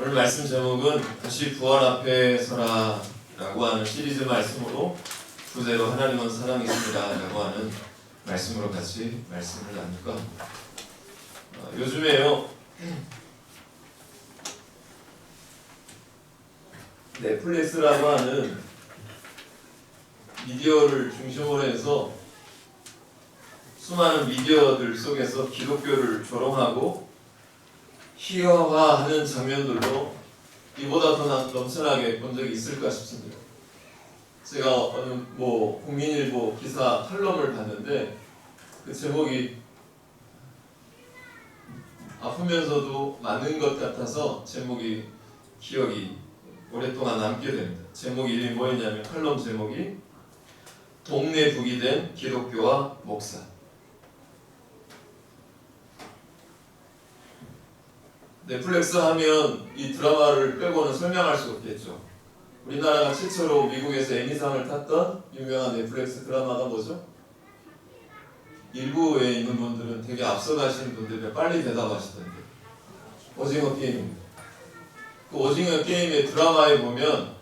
오늘 말씀 제목은 다시 부활 앞에 서라 라고 하는 시리즈 말씀으로 부제로 하나님은 사랑이십니다 라고 하는 말씀으로 같이 말씀을 나눌까 합니다. 요즘에요 넷플릭스라고 하는 미디어를 중심으로 해서 수많은 미디어들 속에서 기독교를 조롱하고 희화화하는 장면들로 이보다 더 넘쳐나게 본 적이 있을까 싶습니다. 제가 어느 국민일보 기사 칼럼을 봤는데 그 제목이 아프면서도 맞는 것 같아서 제목이 기억이 오랫동안 남게 됩니다. 제목이 이름이 뭐였냐면 칼럼 제목이 동네 북이 된 기독교와 목사. 넷플릭스 하면 이 드라마를 빼고는 설명할 수 없겠죠. 우리나라가 최초로 미국에서 에미상을 탔던 유명한 넷플릭스 드라마가 뭐죠? 일부에 있는 분들은 되게 앞서가시는 분들이 빨리 대답하시던데 오징어 게임입니다. 그 오징어 게임의 드라마에 보면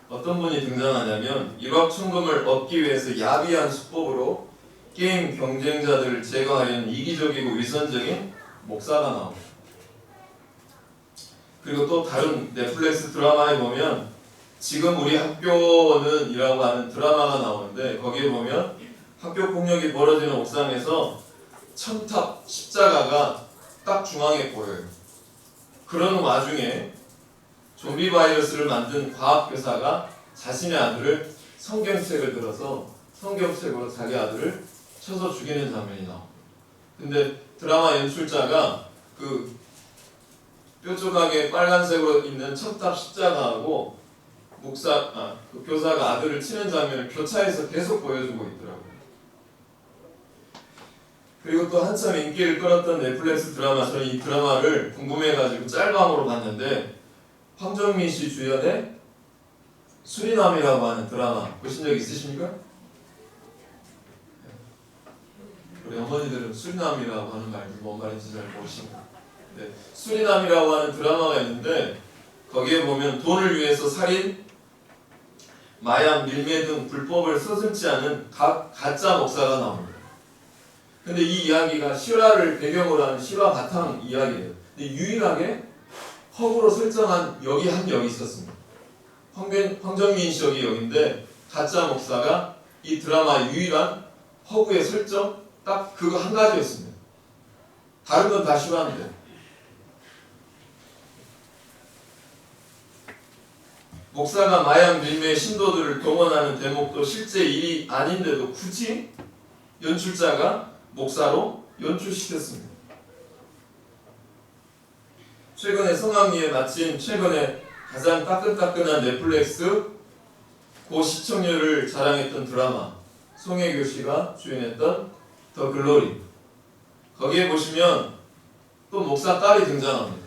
어떤 분이 등장하냐면 일확천금을 얻기 위해서 야비한 수법으로 게임 경쟁자들을 제거하려는 이기적이고 위선적인 목사가 나옵니다. 그리고 또 다른 넷플릭스 드라마에 보면 지금 우리 학교는 이라고 하는 드라마가 나오는데 거기에 보면 학교 폭력이 벌어지는 옥상에서 첨탑 십자가가 딱 중앙에 보여요. 그런 와중에 좀비 바이러스를 만든 과학교사가 자신의 아들을 성경책을 들어서 성경책으로 자기 아들을 쳐서 죽이는 장면이 나옵니다. 근데 드라마 연출자가 그 뾰족하게 빨간색으로 있는 첨탑 십자가하고 그 교사가 아들을 치는 장면을 교차해서 계속 보여주고 있더라고요. 그리고 또 한참 인기를 끌었던 넷플릭스 드라마, 저는 이 드라마를 궁금해가지고 짤방으로 봤는데 황정민 씨 주연의 수리남이라고 하는 드라마 보신 적 있으십니까? 우리 어머니들은 수리남이라고 하는 말도 뭔 말인지 잘 모르십니다. 네, 수리남이라고 하는 드라마가 있는데 거기에 보면 돈을 위해서 살인, 마약, 밀매 등 불법을 서슴지 않은 가짜 목사가 나옵니다. 근데 이 이야기가 실화를 배경으로 하는 실화 바탕 이야기예요. 근데 유일하게 허구로 설정한 역이 한 역이 있었습니다. 황정민 씨 역인데 가짜 목사가 이 드라마의 유일한 허구의 설정 딱 그거 한 가지였습니다. 다른 건 다 실화인데. 목사가 마약 밀매 신도들을 동원하는 대목도 실제 일이 아닌데도 굳이 연출자가 목사로 연출시켰습니다. 최근에 성황리에 마침 최근에 가장 따끈따끈한 넷플릭스 고시청률을 자랑했던 드라마 송혜교 씨가 주연했던 더 글로리. 거기에 보시면 또 목사 딸이 등장합니다.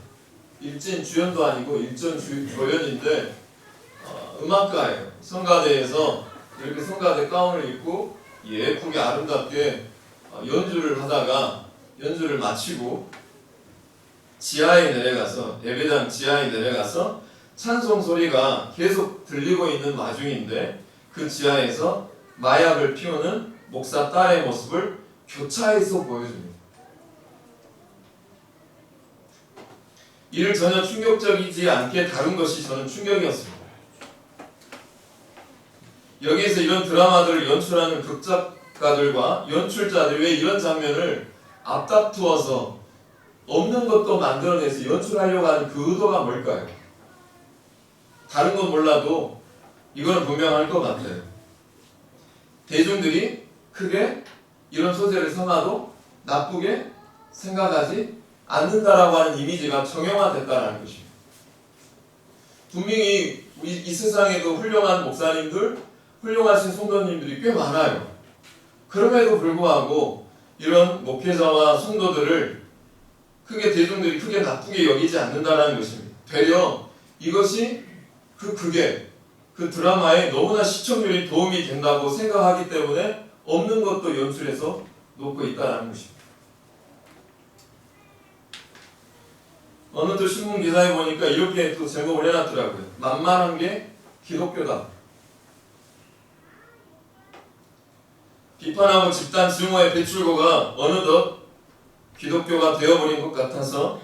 일진 주연도 아니고 일전 조연인데 음악가예요. 성가대에서 이렇게 성가대 가운을 입고 예쁘게 아름답게 연주를 하다가 연주를 마치고 지하에 내려가서 예배당 지하에 내려가서 찬송 소리가 계속 들리고 있는 와중인데 그 지하에서 마약을 피우는 목사 딸의 모습을 교차해서 보여줍니다. 이를 전혀 충격적이지 않게 다룬 것이 저는 충격이었습니다. 여기에서 이런 드라마들을 연출하는 극작가들과 연출자들이 왜 이런 장면을 앞다투어서 없는 것도 만들어내서 연출하려고 하는 그 의도가 뭘까요? 다른 건 몰라도 이건 분명할 것 같아요. 대중들이 크게 이런 소재를 삼아도 나쁘게 생각하지 않는다라고 하는 이미지가 정형화됐다는 것입니다. 분명히 이 세상에도 훌륭한 목사님들, 훌륭하신 성도님들이 꽤 많아요. 그럼에도 불구하고 이런 목회자와 성도들을 크게 대중들이 크게 나쁘게 여기지 않는다는 것입니다. 되려 이것이 그 드라마에 너무나 시청률이 도움이 된다고 생각하기 때문에 없는 것도 연출해서 놓고 있다는 것입니다. 어느 또 신문 기사에 보니까 이렇게 또 제목을 해놨더라고요. 만만한 게 기독교다. 비판하고 집단 증오의 배출구가 어느덧 기독교가 되어버린 것 같아서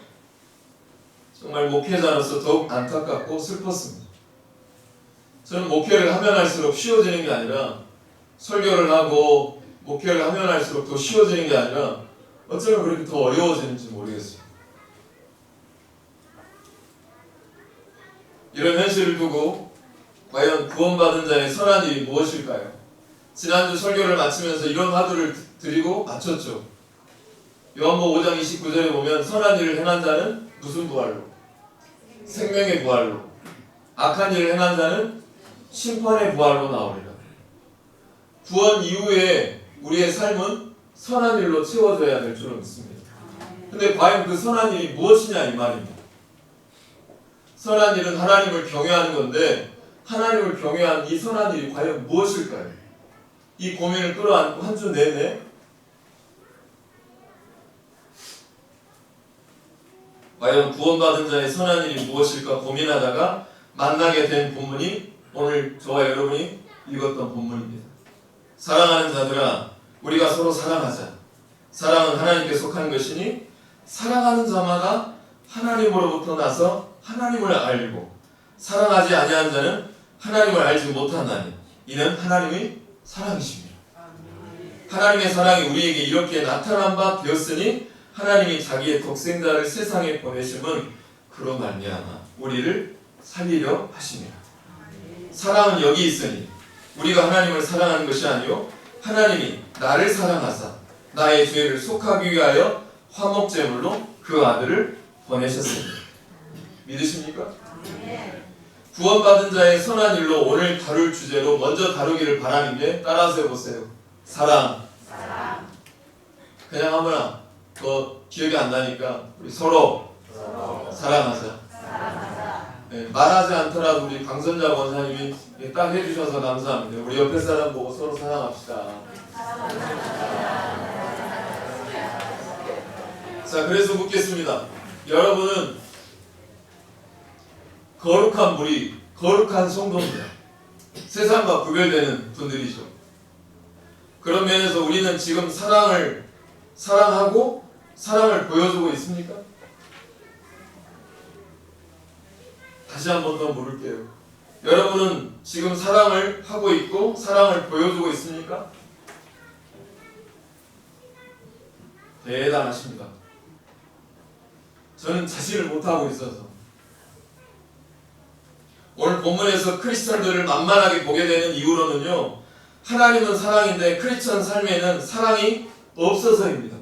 정말 목회자로서 더욱 안타깝고 슬펐습니다. 저는 목회를 하면 할수록 쉬워지는 게 아니라 설교를 하고 목회를 하면 할수록 더 쉬워지는 게 아니라 어쩌면 그렇게 더 어려워지는지 모르겠어요. 이런 현실을 두고 과연 구원받은 자의 선한 일이 무엇일까요? 지난주 설교를 마치면서 이런 화두를 드리고 마쳤죠. 요한복음 5장 29절에 보면 선한 일을 행한 자는 무슨 부활로? 생명의 부활로. 악한 일을 행한 자는 심판의 부활로 나오리라. 구원 이후에 우리의 삶은 선한 일로 채워져야 될 줄로 믿습니다. 근데 과연 그 선한 일이 무엇이냐 이 말입니다. 선한 일은 하나님을 경외하는 건데 하나님을 경외한 이 선한 일이 과연 무엇일까요? 이 고민을 끌어안고 한 주 내내 과연 구원받은 자의 선한 일이 무엇일까 고민하다가 만나게 된 본문이 오늘 저와 여러분이 읽었던 본문입니다. 사랑하는 자들아 우리가 서로 사랑하자. 사랑은 하나님께 속한 것이니 사랑하는 자마다 하나님으로부터 나서 하나님을 알고 사랑하지 아니한 자는 하나님을 알지 못한다니 이는 하나님의 사랑이십니다. 하나님의 사랑이 우리에게 이렇게 나타난 바 되었으니 하나님이 자기의 독생자를 세상에 보내심은 그로 말미암아 우리를 살리려 하심이라. 사랑은 여기 있으니 우리가 하나님을 사랑하는 것이 아니요 하나님이 나를 사랑하사 나의 죄를 속하기 위하여 화목제물로 그 아들을 보내셨습니다. 믿으십니까? 구원받은 자의 선한 일로 오늘 다룰 주제로 먼저 다루기를 바라는 게 따라서 해보세요. 사랑. 그냥 아무나 기억이 안 나니까 우리 서로 사랑하자. 네, 말하지 않더라도 우리 강선자 권사님이 딱 해주셔서 감사합니다. 우리 옆에 사람 보고 서로 사랑합시다. 자, 그래서 묻겠습니다. 여러분은 거룩한 무리, 거룩한 성도입니다. 세상과 구별되는 분들이죠. 그런 면에서 우리는 지금 사랑을 사랑하고 사랑을 보여주고 있습니까? 다시 한 번 더 물을게요. 여러분은 지금 사랑을 하고 있고 사랑을 보여주고 있습니까? 대단하십니다. 저는 자신을 못하고 있어서 오늘 본문에서 크리스천들을 만만하게 보게 되는 이유로는요, 하나님은 사랑인데 크리스천 삶에는 사랑이 없어서입니다.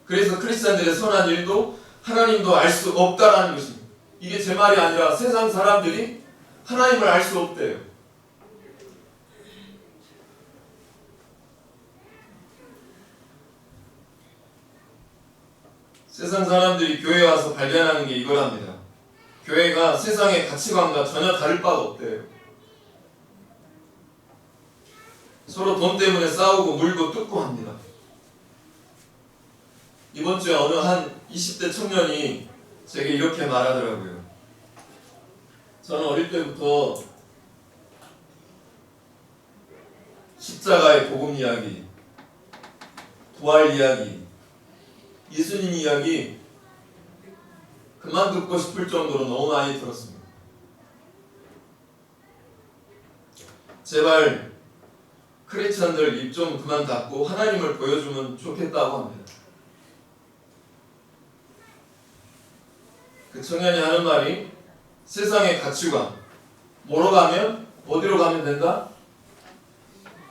그래서 크리스천들의 선한 일도 하나님도 알 수 없다라는 것입니다. 이게 제 말이 아니라 세상 사람들이 하나님을 알 수 없대요. 세상 사람들이 교회에 와서 발견하는 게 이거랍니다. 교회가 세상의 가치관과 전혀 다를 바가 없대요. 서로 돈 때문에 싸우고 물고 뜯고 합니다. 이번 주에 어느 한 20대 청년이 제게 이렇게 말하더라고요. 저는 어릴 때부터 십자가의 복음 이야기, 부활 이야기, 예수님 이야기 그만 듣고 싶을 정도로 너무 많이 들었습니다. 제발 크리스천들 입 좀 그만 닫고 하나님을 보여주면 좋겠다고 합니다. 그 청년이 하는 말이 세상의 가치관, 뭐로 가면 어디로 가면 된다?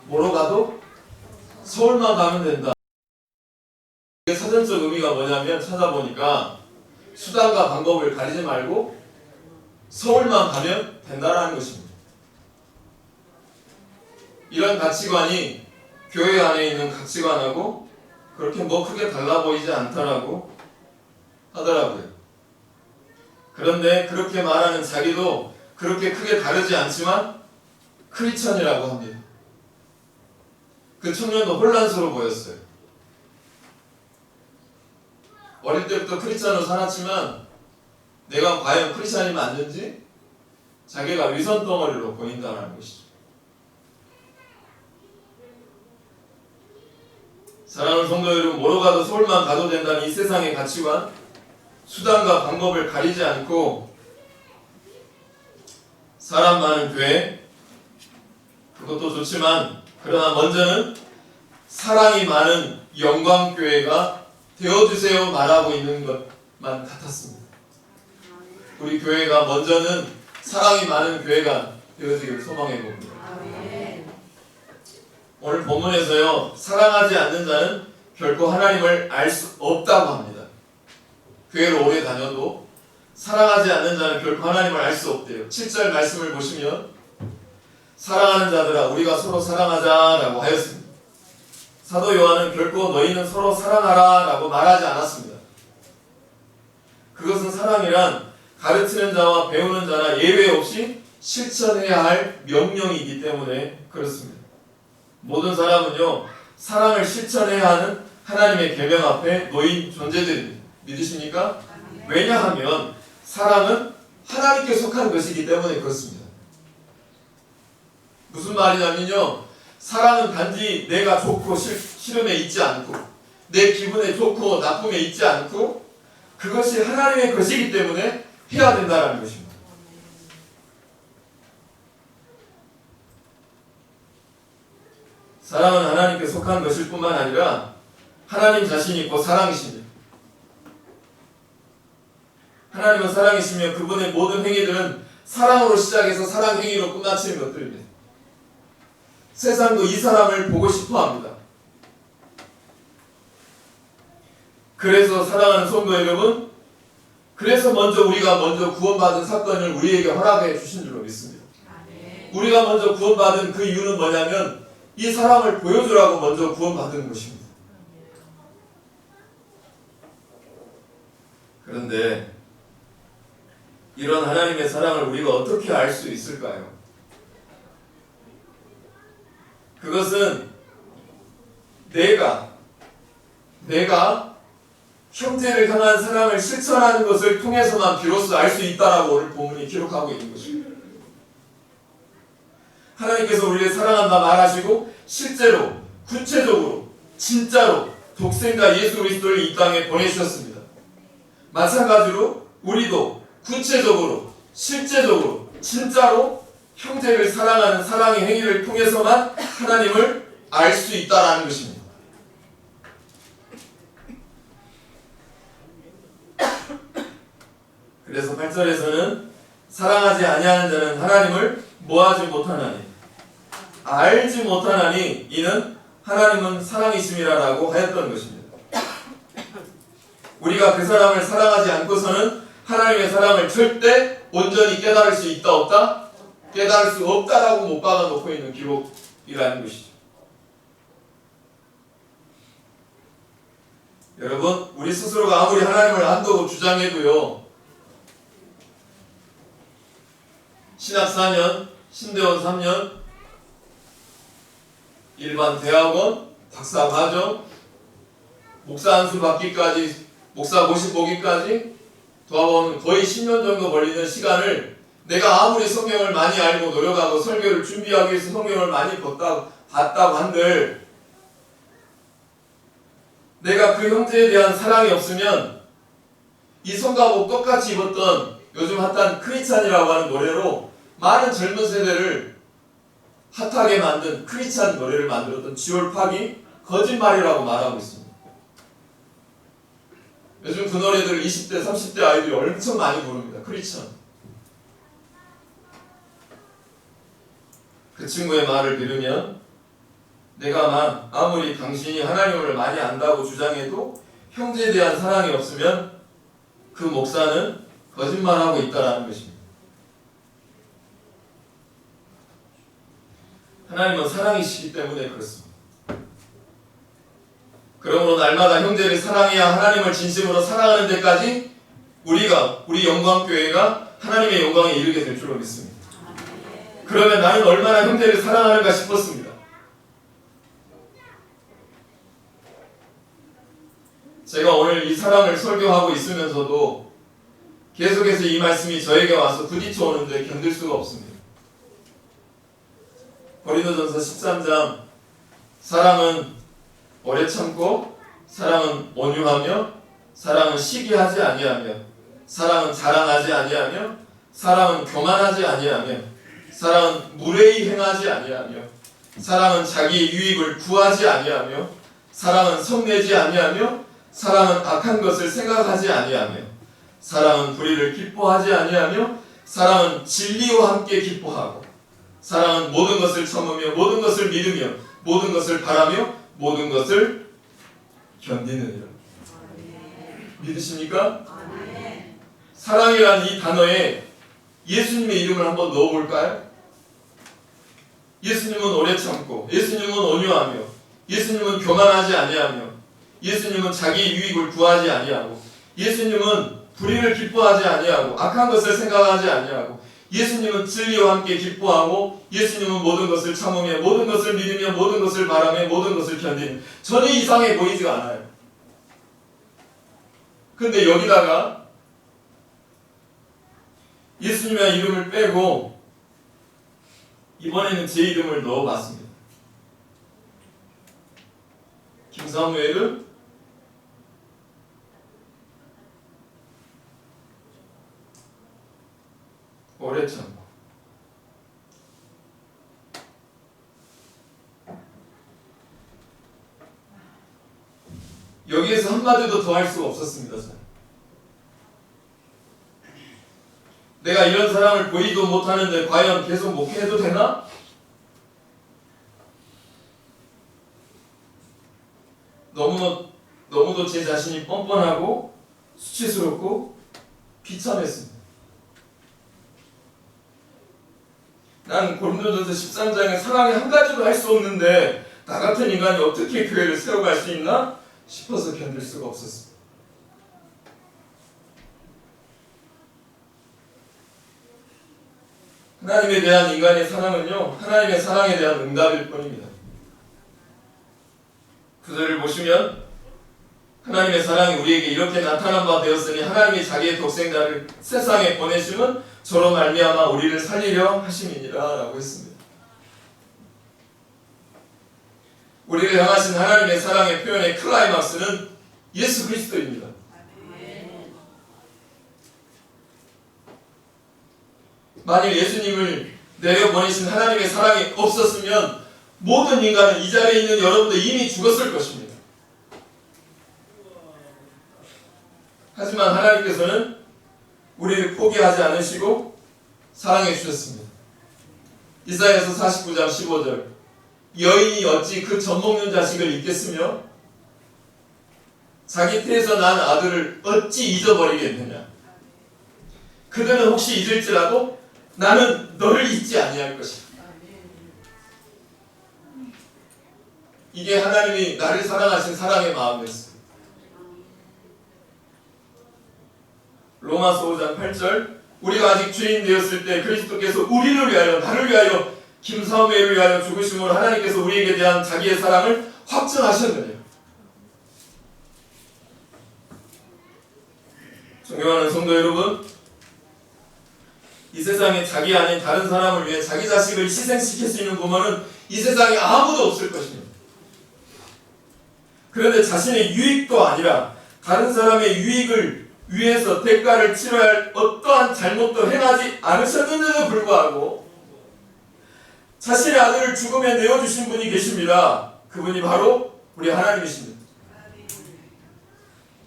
뭐로 가도 서울만 가면 된다. 이게 사전적 의미가 뭐냐면 찾아보니까 수단과 방법을 가리지 말고 서울만 가면 된다라는 것입니다. 이런 가치관이 교회 안에 있는 가치관하고 그렇게 뭐 크게 달라 보이지 않다라고 하더라고요. 그런데 그렇게 말하는 자기도 그렇게 크게 다르지 않지만 크리스천이라고 합니다. 그 청년도 혼란스러워 보였어요. 어릴 때부터 크리스찬으로 살았지만 내가 과연 크리스찬이 맞는지 자기가 위선 덩어리로 보인다는 것이죠. 사랑하는 성도 여러분, 뭐로 가도 서울만 가도 된다는 이 세상의 가치관, 수단과 방법을 가리지 않고 사람 많은 교회, 그것도 좋지만 그러나 먼저는 사랑이 많은 영광교회가 되어주세요 말하고 있는 것만 같았습니다. 우리 교회가 먼저는 사랑이 많은 교회가 되어지기를 소망해 봅니다. 오늘 본문에서요, 사랑하지 않는 자는 결코 하나님을 알 수 없다고 합니다. 교회를 오래 다녀도 사랑하지 않는 자는 결코 하나님을 알 수 없대요. 7절 말씀을 보시면 사랑하는 자들아 우리가 서로 사랑하자라고 하였습니다. 사도 요한은 결코 너희는 서로 사랑하라 라고 말하지 않았습니다. 그것은 사랑이란 가르치는 자와 배우는 자나 예외 없이 실천해야 할 명령이기 때문에 그렇습니다. 모든 사람은요, 사랑을 실천해야 하는 하나님의 계명 앞에 놓인 존재들입니다. 믿으십니까? 왜냐하면 사랑은 하나님께 속한 것이기 때문에 그렇습니다. 무슨 말이냐면요, 사랑은 단지 내가 좋고 싫음에 있지 않고 내 기분에 좋고 나쁨에 있지 않고 그것이 하나님의 것이기 때문에 해야 된다는 것입니다. 사랑은 하나님께 속한 것일 뿐만 아니라 하나님 자신이 곧 사랑이십니다. 하나님은 사랑이시며 그분의 모든 행위들은 사랑으로 시작해서 사랑 행위로 끝마치는 것들입니다. 세상도 이 사람을 보고 싶어 합니다. 그래서 사랑하는 성도 여러분, 그래서 우리가 먼저 구원받은 사건을 우리에게 허락해 주신 줄로 믿습니다. 우리가 먼저 구원받은 그 이유는 뭐냐면 이 사랑을 보여주라고 먼저 구원받은 것입니다. 그런데 이런 하나님의 사랑을 우리가 어떻게 알 수 있을까요? 그것은 내가 형제를 향한 사랑을 실천하는 것을 통해서만 비로소 알 수 있다라고 오늘 본문이 기록하고 있는 것입니다. 하나님께서 우리를 사랑한다 말하시고 실제로 구체적으로 진짜로 독생자 예수 그리스도를 이 땅에 보내주셨습니다. 마찬가지로 우리도 구체적으로 실제적으로 진짜로 형제를 사랑하는 사랑의 행위를 통해서만 하나님을 알 수 있다라는 것입니다. 그래서 8절에서는 사랑하지 아니하는 자는 하나님을 뭐하지 못하나니 알지 못하나니 이는 하나님은 사랑이심이라라고 하였던 것입니다. 우리가 그 사람을 사랑하지 않고서는 하나님의 사랑을 절대 온전히 깨달을 수 있다 없다? 깨달을 수 없다라고 못 박아놓고 있는 기록이라는 것이죠. 여러분, 우리 스스로가 아무리 하나님을 안다고 주장해도요, 신학 4년, 신대원 3년, 일반 대학원, 박사 과정, 목사 안수 받기까지, 목사 모시 보기까지 도와보면 거의 10년 정도 걸리는 시간을 내가 아무리 성경을 많이 알고 노력하고 설교를 준비하기 위해서 성경을 많이 봤다고 한들 내가 그 형제에 대한 사랑이 없으면 이 성가복 똑같이 입었던 요즘 핫한 크리스찬이라고 하는 노래로 많은 젊은 세대를 핫하게 만든 크리스찬 노래를 만들었던 지올팍이 거짓말이라고 말하고 있습니다. 요즘 그 노래들을 20대, 30대 아이들이 엄청 많이 부릅니다. 크리스찬. 그 친구의 말을 들으면 내가 아무리 당신이 하나님을 많이 안다고 주장해도 형제에 대한 사랑이 없으면 그 목사는 거짓말하고 있다는 것입니다. 하나님은 사랑이시기 때문에 그렇습니다. 그러므로 날마다 형제를 사랑해야 하나님을 진심으로 사랑하는 데까지 우리 영광교회가 하나님의 영광에 이르게 될 줄로 믿습니다. 그러면 나는 얼마나 형제를 사랑하는가 싶었습니다. 제가 오늘 이 사랑을 설교하고 있으면서도 계속해서 이 말씀이 저에게 와서 부딪혀 오는데 견딜 수가 없습니다. 고린도전서 13장 사랑은 오래 참고 사랑은 온유하며 사랑은 시기하지 아니하며 사랑은 자랑하지 아니하며 사랑은 교만하지 아니하며 사랑은 무례히 행하지 아니하며 사랑은 자기 유익을 구하지 아니하며 사랑은 성내지 아니하며 사랑은 악한 것을 생각하지 아니하며 사랑은 불의를 기뻐하지 아니하며 사랑은 진리와 함께 기뻐하고 사랑은 모든 것을 참으며 모든 것을 믿으며 모든 것을 바라며 모든 것을 견디느니라. 믿으십니까? 사랑이라는 이 단어에 예수님의 이름을 한번 넣어볼까요? 예수님은 오래 참고 예수님은 온유하며 예수님은 교만하지 아니하며 예수님은 자기 유익을 구하지 아니하고 예수님은 불의를 기뻐하지 아니하고 악한 것을 생각하지 아니하고 예수님은 진리와 함께 기뻐하고 예수님은 모든 것을 참으며 모든 것을 믿으며 모든 것을 바라며 모든 것을 견디는 전혀 이상해 보이지가 않아요. 근데 여기다가 예수님의 이름을 빼고 이번에는 제 이름을 넣어봤습니다. 김사무엘은 오래 참고 여기에서 한마디도 더 할 수가 없었습니다. 저는. 내가 이런 사랑을 보이도 못하는데 과연 계속 목회해도 되나? 너무도 제 자신이 뻔뻔하고 수치스럽고 비참했습니다. 난 고린도전서 13장에 사랑이 한 가지도 할 수 없는데 나 같은 인간이 어떻게 교회를 세워갈 수 있나 싶어서 견딜 수가 없었습니다. 하나님에 대한 인간의 사랑은요, 하나님의 사랑에 대한 응답일 뿐입니다. 구절을 보시면 하나님의 사랑이 우리에게 이렇게 나타난 바 되었으니 하나님이 자기의 독생자를 세상에 보내심은 저로 말미암아 우리를 살리려 하심이니라 라고 했습니다. 우리를 향하신 하나님의 사랑의 표현의 클라이막스는 예수 그리스도입니다. 만일 예수님을 내려보내신 하나님의 사랑이 없었으면 모든 인간은 이 자리에 있는 여러분도 이미 죽었을 것입니다. 하지만 하나님께서는 우리를 포기하지 않으시고 사랑해 주셨습니다. 이사야서 49장 15절 여인이 어찌 그 젖 먹는 자식을 잊겠으며 자기 태에서 난 아들을 어찌 잊어버리겠느냐. 그들은 혹시 잊을지라도 나는 너를 잊지 아니할 것이다. 이게 하나님이 나를 사랑하신 사랑의 마음이었습니다. 로마서 5장 8절 우리가 아직 죄인 되었을 때 그리스도께서 우리를 위하여 나를 위하여 김사무엘을 위하여 죽으심으로 하나님께서 우리에게 대한 자기의 사랑을 확증하셨느니라. 존경하는 성도 여러분, 이 세상에 자기 아닌 다른 사람을 위해 자기 자식을 희생시킬 수 있는 부모는 이 세상에 아무도 없을 것입니다. 그런데 자신의 유익도 아니라 다른 사람의 유익을 위해서 대가를 치러야 할 어떠한 잘못도 행하지 않으셨는데도 불구하고 자신의 아들을 죽음에 내어주신 분이 계십니다. 그분이 바로 우리 하나님이십니다.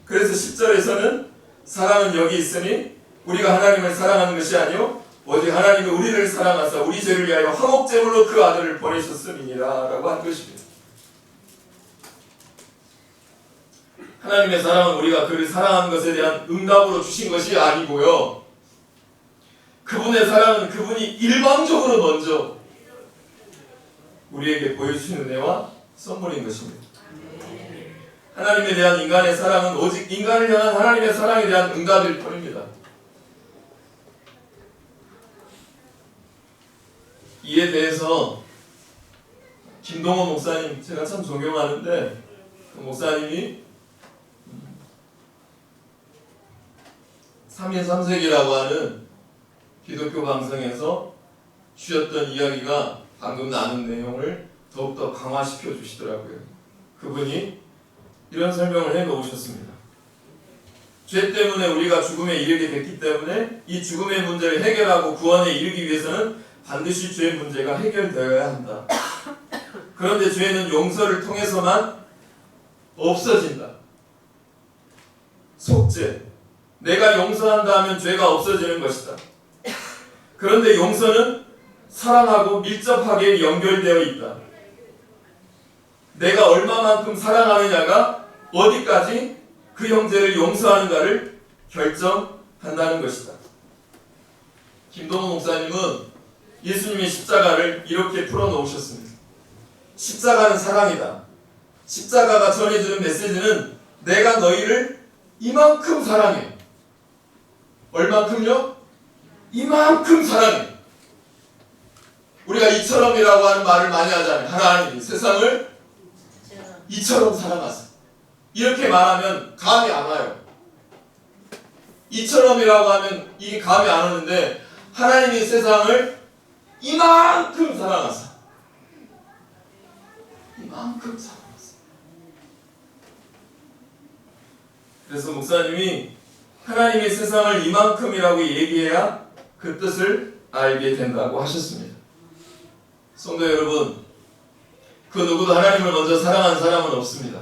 그래서 10절에서는 사랑은 여기 있으니 우리가 하나님을 사랑하는 것이 아니요 오직 하나님이 우리를 사랑하사 우리 죄를 위하여 화목제물로 그 아들을 보내셨음이니라 라고 한 것입니다. 하나님의 사랑은 우리가 그를 사랑하는 것에 대한 응답으로 주신 것이 아니고요. 그분의 사랑은 그분이 일방적으로 먼저 우리에게 보여주신 은혜와 선물인 것입니다. 하나님에 대한 인간의 사랑은 오직 인간을 향한 하나님의 사랑에 대한 응답일 뿐입니다. 이에 대해서 김동원 목사님 제가 참 존경하는데 그 목사님이 3인 3색이라고 하는 기독교 방송에서 주셨던 이야기가 방금 나눈 내용을 더욱더 강화시켜 주시더라고요. 그분이 이런 설명을 해 놓으셨습니다. 죄 때문에 우리가 죽음에 이르게 됐기 때문에 이 죽음의 문제를 해결하고 구원에 이르기 위해서는 반드시 죄의 문제가 해결되어야 한다. 그런데 죄는 용서를 통해서만 없어진다. 속죄. 내가 용서한다 하면 죄가 없어지는 것이다. 그런데 용서는 사랑하고 밀접하게 연결되어 있다. 내가 얼마만큼 사랑하느냐가 어디까지 그 형제를 용서하는가를 결정한다는 것이다. 김동훈 목사님은 예수님의 십자가를 이렇게 풀어놓으셨습니다. 십자가는 사랑이다. 십자가가 전해주는 메시지는 내가 너희를 이만큼 사랑해. 얼만큼요? 이만큼 사랑해. 우리가 이처럼이라고 하는 말을 많이 하잖아요. 하나님이 세상을 이처럼 사랑하사. 이렇게 말하면 감이 안 와요. 이처럼이라고 하면 이게 감이 안 오는데 하나님이 세상을 이만큼 사랑하사. 이만큼 사랑하사. 그래서 목사님이 하나님이 세상을 이만큼이라고 얘기해야 그 뜻을 알게 된다고 하셨습니다. 성도 여러분, 그 누구도 하나님을 먼저 사랑한 사람은 없습니다.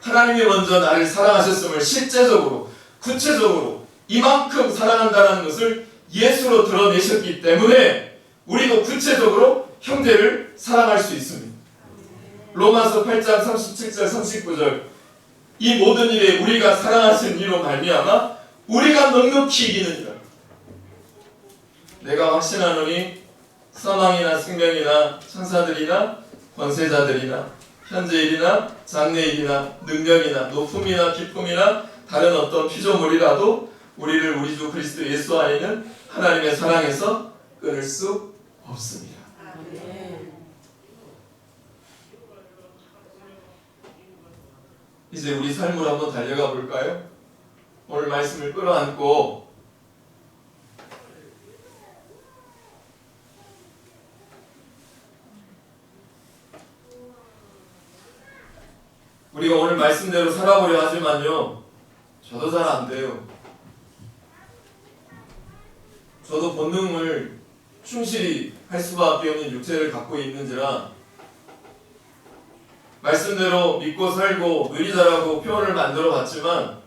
하나님이 먼저 나를 사랑하셨음을 실제적으로, 구체적으로 이만큼 사랑한다는 것을 예수로 드러내셨기 때문에 우리도 구체적으로 형제를 사랑할 수 있습니다. 로마서 8장 37절 39절 이 모든 일에 우리가 사랑하신 이로 말미암아 우리가 넉넉히 이기느니라. 내가 확신하노니 사망이나 생명이나 천사들이나 권세자들이나 현재일이나 장래일이나 능력이나 높음이나 깊음이나 다른 어떤 피조물이라도 우리를 우리 주 그리스도 예수 안에 있는 하나님의 사랑에서 끊을 수 없습니다. 이제 우리 삶으로 한번 달려가 볼까요? 오늘 말씀을 끌어안고 우리가 오늘 말씀대로 살아보려 하지만요, 저도 잘 안 돼요. 저도 본능을 충실히 할 수밖에 없는 육체를 갖고 있는지라 말씀대로 믿고 살고 누리자라고 표현을 만들어 봤지만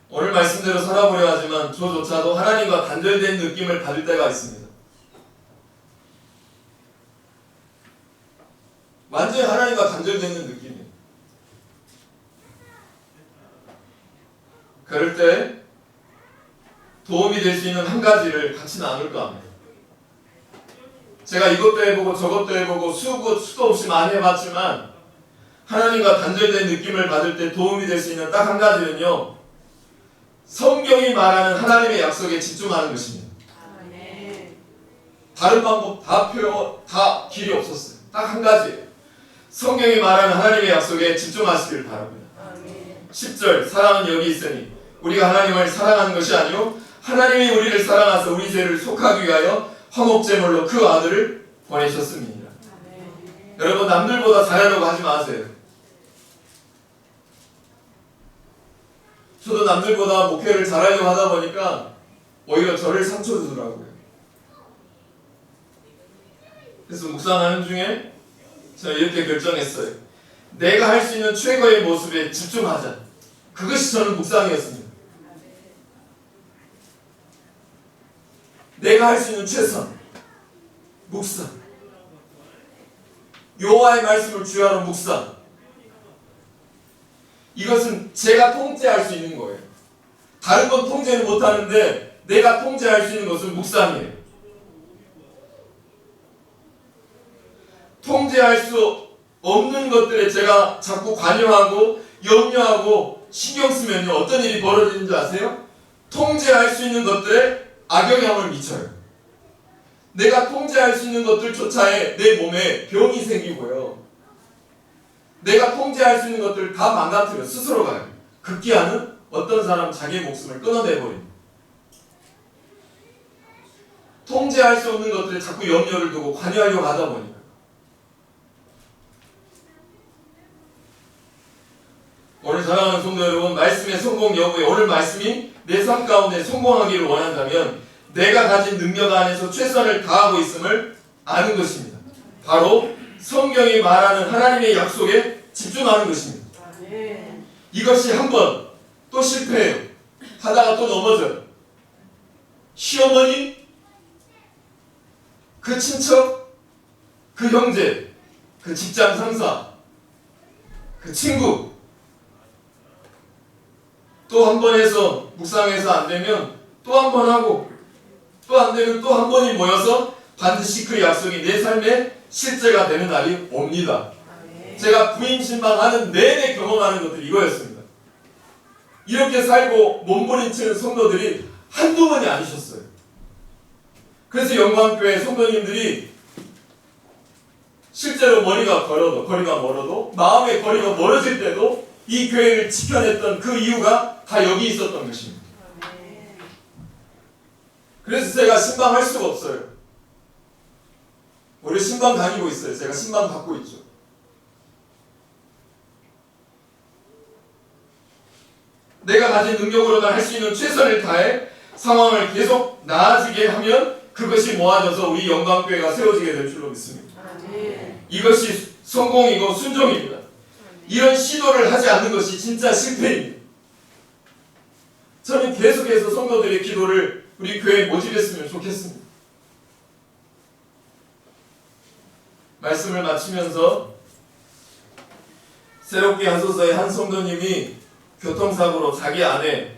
오늘 말씀대로 살아보려 하지만 저조차도 하나님과 단절된 느낌을 받을 때가 있습니다. 완전히 하나님과 단절되는 느낌이에요. 그럴 때 도움이 될 수 있는 한 가지를 같이 나눌까 합니다. 제가 이것도 해보고 저것도 해보고 수도 없이 많이 해봤지만 하나님과 단절된 느낌을 받을 때 도움이 될 수 있는 딱 한 가지는요, 성경이 말하는 하나님의 약속에 집중하는 것입니다. 다른 방법 다 길이 없었어요. 딱 한 가지예요. 성경이 말하는 하나님의 약속에 집중하시길 바랍니다. 10절 사랑은 여기 있으니 우리가 하나님을 사랑하는 것이 아니요 하나님이 우리를 사랑하사 우리 죄를 속하기 위하여 화목제물로 그 아들을 보내셨습니다. 여러분, 남들보다 잘하려고 하지 마세요. 저도 남들보다 목회를 잘하려고 하다 보니까 오히려 저를 상처 주더라고요. 그래서 묵상하는 중에 저는 이렇게 결정했어요. 내가 할 수 있는 최고의 모습에 집중하자. 그것이 저는 묵상이었습니다. 내가 할 수 있는 최선, 묵상. 여호와의 말씀을 주야로 묵상. 이것은 제가 통제할 수 있는 거예요. 다른 건 통제는 못하는데 내가 통제할 수 있는 것은 묵상이에요. 통제할 수 없는 것들에 제가 자꾸 관여하고 염려하고 신경 쓰면요, 어떤 일이 벌어지는지 아세요? 통제할 수 있는 것들에 악영향을 미쳐요. 내가 통제할 수 있는 것들조차에 내 몸에 병이 생기고요. 내가 통제할 수 있는 것들 다 망가뜨려 스스로 가요. 급기야는 어떤 사람 자기의 목숨을 끊어내버립니다. 통제할 수 없는 것들에 자꾸 염려를 두고 관여하려고 하다 보니까. 오늘 사랑하는 성도 여러분, 말씀의 성공 여부에 오늘 말씀이 내 삶 가운데 성공하기를 원한다면 내가 가진 능력 안에서 최선을 다하고 있음을 아는 것입니다. 바로 성경이 말하는 하나님의 약속에 집중하는 것입니다. 이것이 한 번 또 실패해요. 하다가 또 넘어져요. 시어머니, 그 친척, 그 형제, 그 직장 상사, 그 친구, 또 한 번 해서 묵상해서 안 되면 또 한 번 하고, 또 안 되면 또 한 번이 모여서 반드시 그 약속이 내 삶의 실제가 되는 날이 옵니다. 제가 부임 신방하는 내내 경험하는 것들이 이거였습니다. 이렇게 살고 몸부림치는 성도들이 한두 번이 아니셨어요. 그래서 영광교회 성도님들이 실제로 거리가 멀어도 마음의 거리가 멀어질 때도 이 교회를 지켜냈던 그 이유가 다 여기 있었던 것입니다. 그래서 제가 신방할 수가 없어요. 우리 신방 다니고 있어요. 제가 신방 받고 있죠. 내가 가진 능력으로만 할 수 있는 최선을 다해 상황을 계속 나아지게 하면 그것이 모아져서 우리 영광교회가 세워지게 될 줄로 믿습니다. 이것이 성공이고 순종입니다. 이런 시도를 하지 않는 것이 진짜 실패입니다. 저는 계속해서 성도들의 기도를 우리 교회에 모집했으면 좋겠습니다. 말씀을 마치면서 새롭게 하소서의 한 성도님이 교통사고로 자기 아내,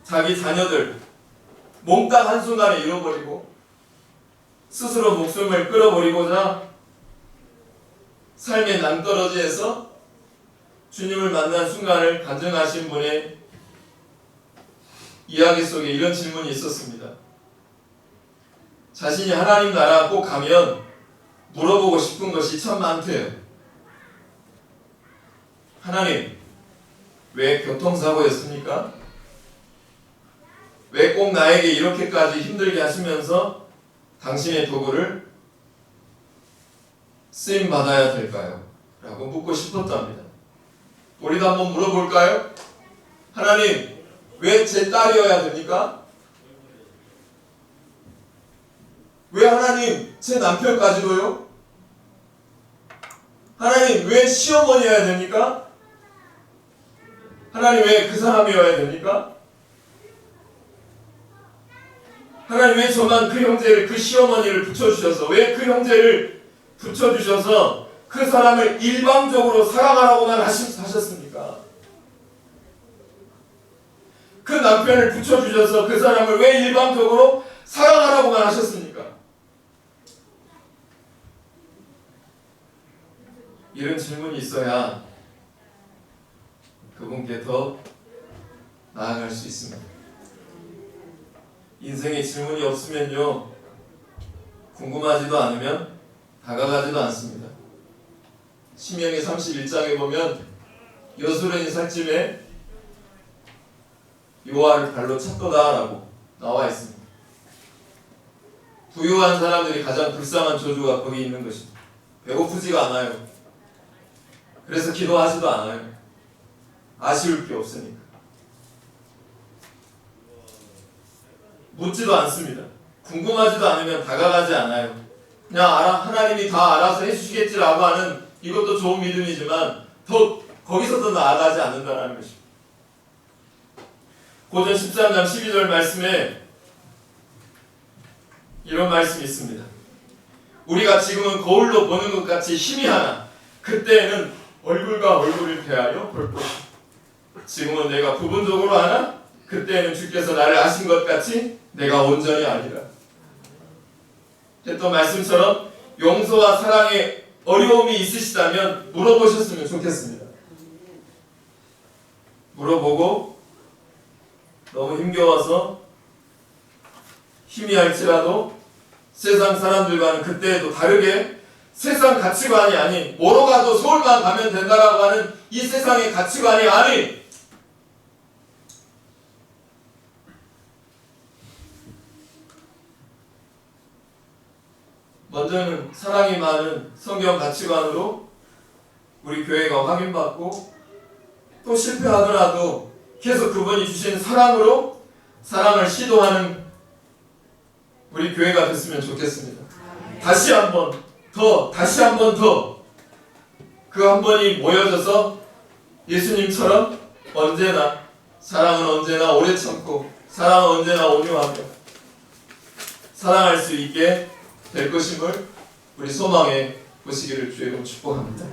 자기 자녀들 몽땅 한순간에 잃어버리고 스스로 목숨을 끌어버리고자 삶의 낭떠러지에서 주님을 만난 순간을 간증하신 분의 이야기 속에 이런 질문이 있었습니다. 자신이 하나님 나라 꼭 가면 물어보고 싶은 것이 참 많대요. 하나님, 왜 교통사고였습니까? 왜 꼭 나에게 이렇게까지 힘들게 하시면서 당신의 도구를 쓰임받아야 될까요? 라고 묻고 싶었답니다. 우리도 한번 물어볼까요? 하나님, 왜 제 딸이어야 됩니까? 왜 하나님 제 남편까지도요? 하나님 왜 시어머니여야 됩니까? 하나님 왜 그 사람이어야 됩니까? 하나님 왜 저만 그 형제를, 그 시어머니를 붙여주셔서, 왜 그 형제를 붙여주셔서 그 사람을 일방적으로 사랑하라고만 하셨습니까? 그 남편을 붙여주셔서 그 사람을 왜 일방적으로 사랑하라고만 하셨습니까? 이런 질문이 있어야 그분께 더 나아갈 수 있습니다. 인생에 질문이 없으면요, 궁금하지도 않으면 다가가지도 않습니다. 신명기 31장에 보면 여수론이 살찜에 여호와를 발로 찼도다라고 나와 있습니다. 부유한 사람들이 가장 불쌍한 저주가 거기 있는 것입니다. 배고프지가 않아요. 그래서 기도하지도 않아요. 아쉬울 게 없으니까. 묻지도 않습니다. 궁금하지도 않으면 다가가지 않아요. 그냥 하나님이 다 알아서 해주시겠지라고 하는 이것도 좋은 믿음이지만 거기서 더 나아가지 않는다는 것입니다. 고전 13장 12절 말씀에 이런 말씀이 있습니다. 우리가 지금은 거울로 보는 것 같이 희미하나 그때에는 얼굴과 얼굴을 대하여 볼 것이다. 지금은 내가 부분적으로 하나 그때에는 주께서 나를 아신 것 같이 내가 온전히 아니라. 했던 말씀처럼 용서와 사랑에 어려움이 있으시다면 물어보셨으면 좋겠습니다. 물어보고 너무 힘겨워서 희미할지라도 세상 사람들과는 그때에도 다르게 세상 가치관이 아닌 뭐로 가도 서울만 가면 된다라고 하는 이 세상의 가치관이 아닌 먼저는 사랑이 많은 성경 가치관으로 우리 교회가 확인받고, 또 실패하더라도 계속 그분이 주신 사랑으로 사랑을 시도하는 우리 교회가 됐으면 좋겠습니다. 다시 한 번 더 그 한 번이 모여져서 예수님처럼 언제나 사랑은 언제나 오래 참고 사랑은 언제나 온유하며 사랑할 수 있게 될 것임을 우리 소망해 보시기를 주의 이름으로 축복합니다.